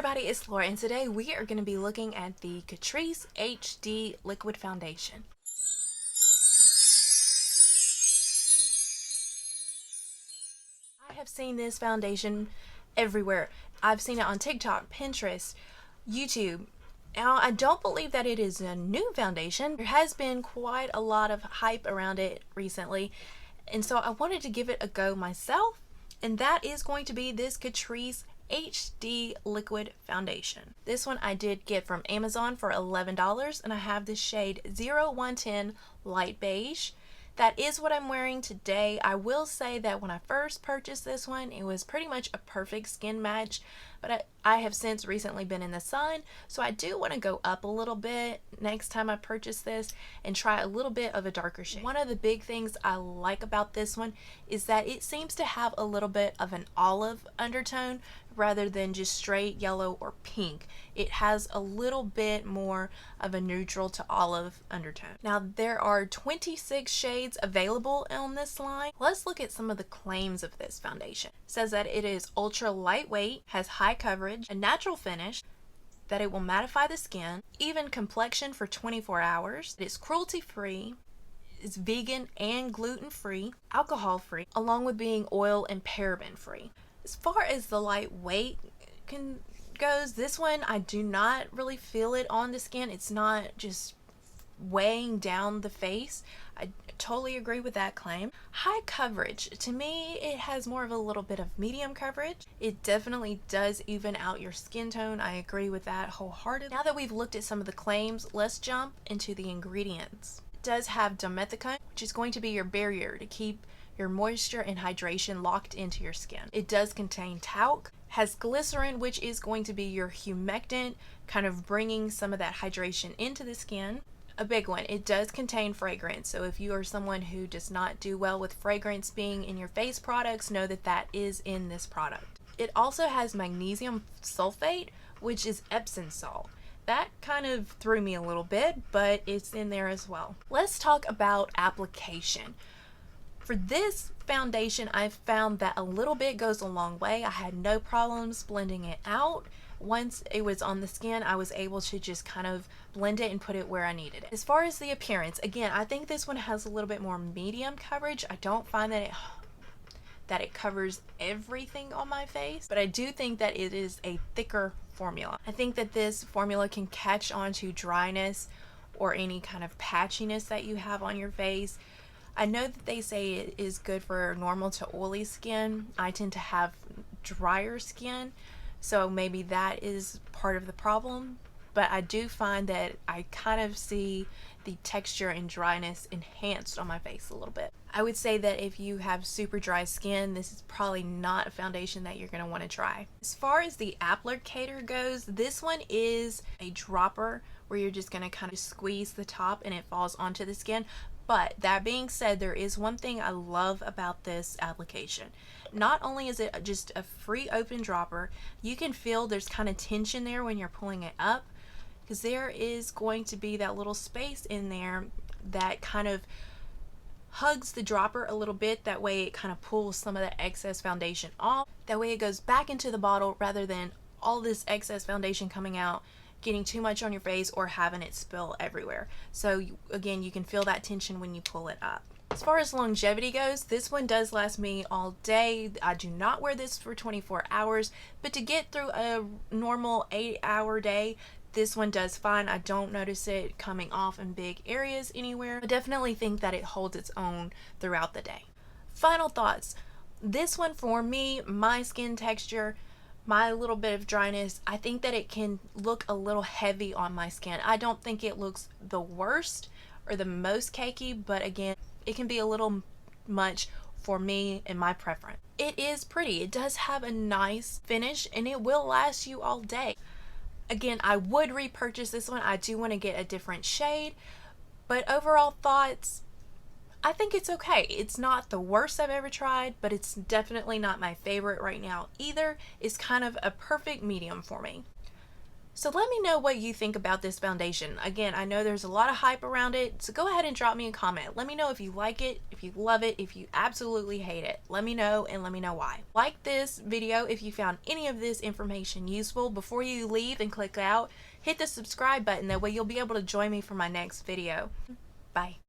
Everybody, it's Laura, and today we are going to be looking at the Catrice HD Liquid Foundation. I have seen this foundation everywhere. I've seen it on TikTok, Pinterest, YouTube. Now, I don't believe that it is a new foundation. There has been quite a lot of hype around it recently, and so I wanted to give it a go myself, and that is going to be this Catrice HD Liquid Foundation. This one I did get from Amazon for $11, and I have the shade 0110 Light Beige. That is what I'm wearing today. I will say that when I first purchased this one, it was pretty much a perfect skin match, but I have since recently been in the sun, so I do want to go up a little bit next time I purchase this and try a little bit of a darker shade. One of the big things I like about this one is that it seems to have a little bit of an olive undertone rather than just straight yellow or pink. It has a little bit more of a neutral to olive undertone. Now, there are 26 shades available on this line. Let's look at some of the claims of this foundation. It says that it is ultra lightweight, has high coverage, a natural finish, that it will mattify the skin, even complexion for 24 hours, it is cruelty-free, it's vegan and gluten-free, alcohol-free, along with being oil and paraben-free. As far as the lightweight goes, this one I do not really feel it on the skin. It's not just weighing down the face. I totally agree with that claim. High coverage, to me it has more of a little bit of medium coverage. It definitely does even out your skin tone. I agree with that wholeheartedly. Now that we've looked at some of the claims, let's jump into the ingredients. It does have dimethicone, which is going to be your barrier to keep your moisture and hydration locked into your skin. It does contain talc, has glycerin, which is going to be your humectant, kind of bringing some of that hydration into the skin. A big one, it does contain fragrance, so if you are someone who does not do well with fragrance being in your face products, know that that is in this product. It also has magnesium sulfate, which is Epsom salt. That kind of threw me a little bit, but it's in there as well. Let's talk about application. For this foundation, I've found that a little bit goes a long way. I had no problems blending it out. Once it was on the skin, I was able to just kind of blend it and put it where I needed it. As far as the appearance, again, I think this one has a little bit more medium coverage. I don't find that it covers everything on my face, but I do think that it is a thicker formula. I think that this formula can catch on to dryness or any kind of patchiness that you have on your face. I know that they say it is good for normal to oily skin. I tend to have drier skin, so maybe that is part of the problem, but I do find that I kind of see the texture and dryness enhanced on my face a little bit. I would say that if you have super dry skin, this is probably not a foundation that you're going to want to try. As far as the applicator goes, this one is a dropper where you're just going to kind of squeeze the top and it falls onto the skin. But that being said, there is one thing I love about this application. Not only is it just a free open dropper, you can feel there's kind of tension there when you're pulling it up, because there is going to be that little space in there that kind of hugs the dropper a little bit. That way it kind of pulls some of the excess foundation off. That way it goes back into the bottle rather than all this excess foundation coming out, getting too much on your face, or having it spill everywhere. So again, you can feel that tension when you pull it up. As far as longevity goes, this one does last me all day. I do not wear this for 24 hours, but to get through a normal 8-hour day, this one does fine. I don't notice it coming off in big areas anywhere. I definitely think that it holds its own throughout the day. Final thoughts. This one, for me, my skin texture, my little bit of dryness, I think that it can look a little heavy on my skin. I don't think it looks the worst or the most cakey, but again, it can be a little much for me and my preference. It is pretty. It does have a nice finish and it will last you all day. Again, I would repurchase this one. I do want to get a different shade, but overall thoughts, I think it's okay. It's not the worst I've ever tried, but it's definitely not my favorite right now either. It's kind of a perfect medium for me. So let me know what you think about this foundation. Again, I know there's a lot of hype around it, so go ahead and drop me a comment. Let me know if you like it, if you love it, if you absolutely hate it. Let me know and let me know why. Like this video if you found any of this information useful. Before you leave and click out, hit the subscribe button. That way you'll be able to join me for my next video. Bye.